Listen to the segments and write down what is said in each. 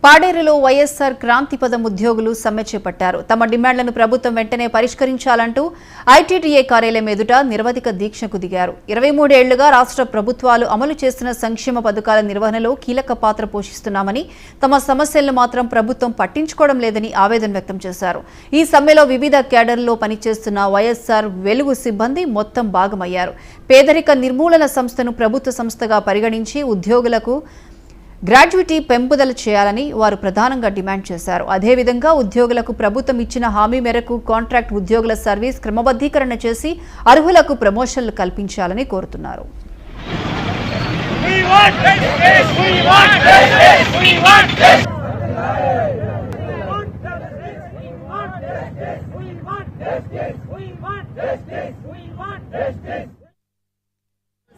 పాడేరులో వైఎస్ఆర్ క్రాంతిపదం ఉద్యోగులు సమ్మె చేపట్టారు. తమ డిమాండ్లను ప్రభుత్వం వెంటనే పరిష్కరించాలంటూ ఐటీడీఏ కార్యాలయం ఎదుట నిరవధిక దీక్షకు దిగారు. 23 ఏళ్లుగా రాష్ట్ర ప్రభుత్వాలు అమలు చేస్తున్న సంక్షేమ పథకాల నిర్వహణలో కీలక పాత్ర పోషిస్తున్నామని, తమ సమస్యలను మాత్రం ప్రభుత్వం పట్టించుకోవడం లేదని ఆవేదన వ్యక్తం చేశారు. ఈ సమ్మెలో వివిధ క్యాడర్లలో పనిచేస్తున్న వైఎస్ఆర్ వెలుగు సిబ్బంది మొత్తం భాగమయ్యారు. పేదరిక నిర్మూలన సంస్థను ప్రభుత్వ సంస్థగా పరిగణించి ఉద్యోగులకు గ్రాడ్యుటీ పెంపుదల చేయాలని వారు ప్రధానంగా డిమాండ్ చేశారు. అదేవిధంగా ఉద్యోగులకు ప్రభుత్వం ఇచ్చిన హామీ మేరకు కాంట్రాక్ట్ ఉద్యోగుల సర్వీస్ క్రమబద్ధీకరణ చేసి అర్హులకు ప్రమోషన్లు కల్పించాలని కోరుతున్నారు.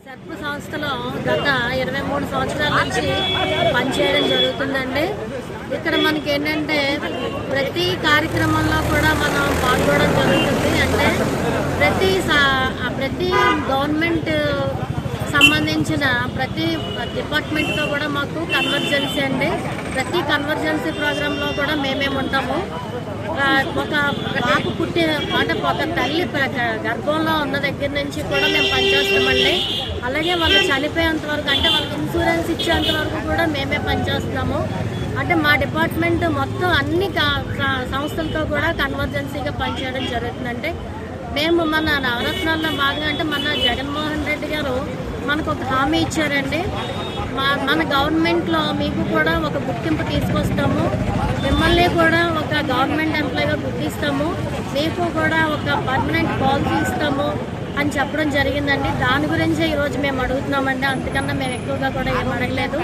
సెర్ప్ సంస్థలో గత 23 సంవత్సరాల నుంచి పనిచేయడం జరుగుతుందండి. ఇక్కడ మనకి ఏంటంటే ప్రతి కార్యక్రమంలో కూడా మనం పాల్గొనడం జరుగుతుంది. అంటే ప్రతి గవర్నమెంట్ సంబంధించిన ప్రతి డిపార్ట్మెంట్తో కూడా మాకు కన్వర్జెన్సీ అండి. ప్రతి కన్వర్జెన్సీ ప్రోగ్రాంలో కూడా మేమేమి ఉంటాము. మాకు పుట్టిన అంటే ఒక తల్లి గర్భంలో ఉన్న దగ్గర నుంచి కూడా మేము పనిచేస్తామండి. అలాగే వాళ్ళు చనిపోయేంత వరకు, అంటే వాళ్ళకి ఇన్సూరెన్స్ ఇచ్చేంత వరకు కూడా మేమే పనిచేస్తున్నాము. అంటే మా డిపార్ట్మెంట్ మొత్తం అన్ని సంస్థలతో కూడా కన్వర్జెన్సీగా పనిచేయడం జరుగుతుందంటే మేము మన నవరత్నాల్లో భాగంగా అంటే మన జగన్మోహన్ రెడ్డి గారు మనకు ఒక హామీ ఇచ్చారండి. మన గవర్నమెంట్లో మీకు కూడా ఒక గుర్తింపు తీసుకొస్తాము, మిమ్మల్ని కూడా ఒక గవర్నమెంట్ ఎంప్లాయీగా గుర్తిస్తాము, మీకు కూడా ఒక పర్మనెంట్ పాలసీ ఇస్తాము అని చెప్పడం జరిగిందండి. దాని గురించే ఈరోజు మేము అడుగుతున్నామండి. అంతకన్నా మేము ఎక్కువగా కూడా ఏం అడగలేదు.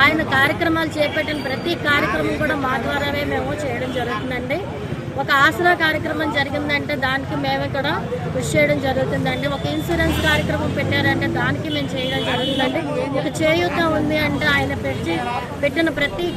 ఆయన కార్యక్రమాలు చేపట్టిన ప్రతి కార్యక్రమం కూడా మా ద్వారానే మేము చేయడం జరుగుతుందండి. ఒక ఆసరా కార్యక్రమం జరిగిందంటే దానికి మేము కూడా కృషి చేయడం జరుగుతుందండి. ఒక ఇన్సూరెన్స్ కార్యక్రమం పెట్టారంటే దానికి మేము చేయడం జరుగుతుందండి. ఒక చేయూత ఉంది అంటే ఆయన పెట్టిన ప్రతి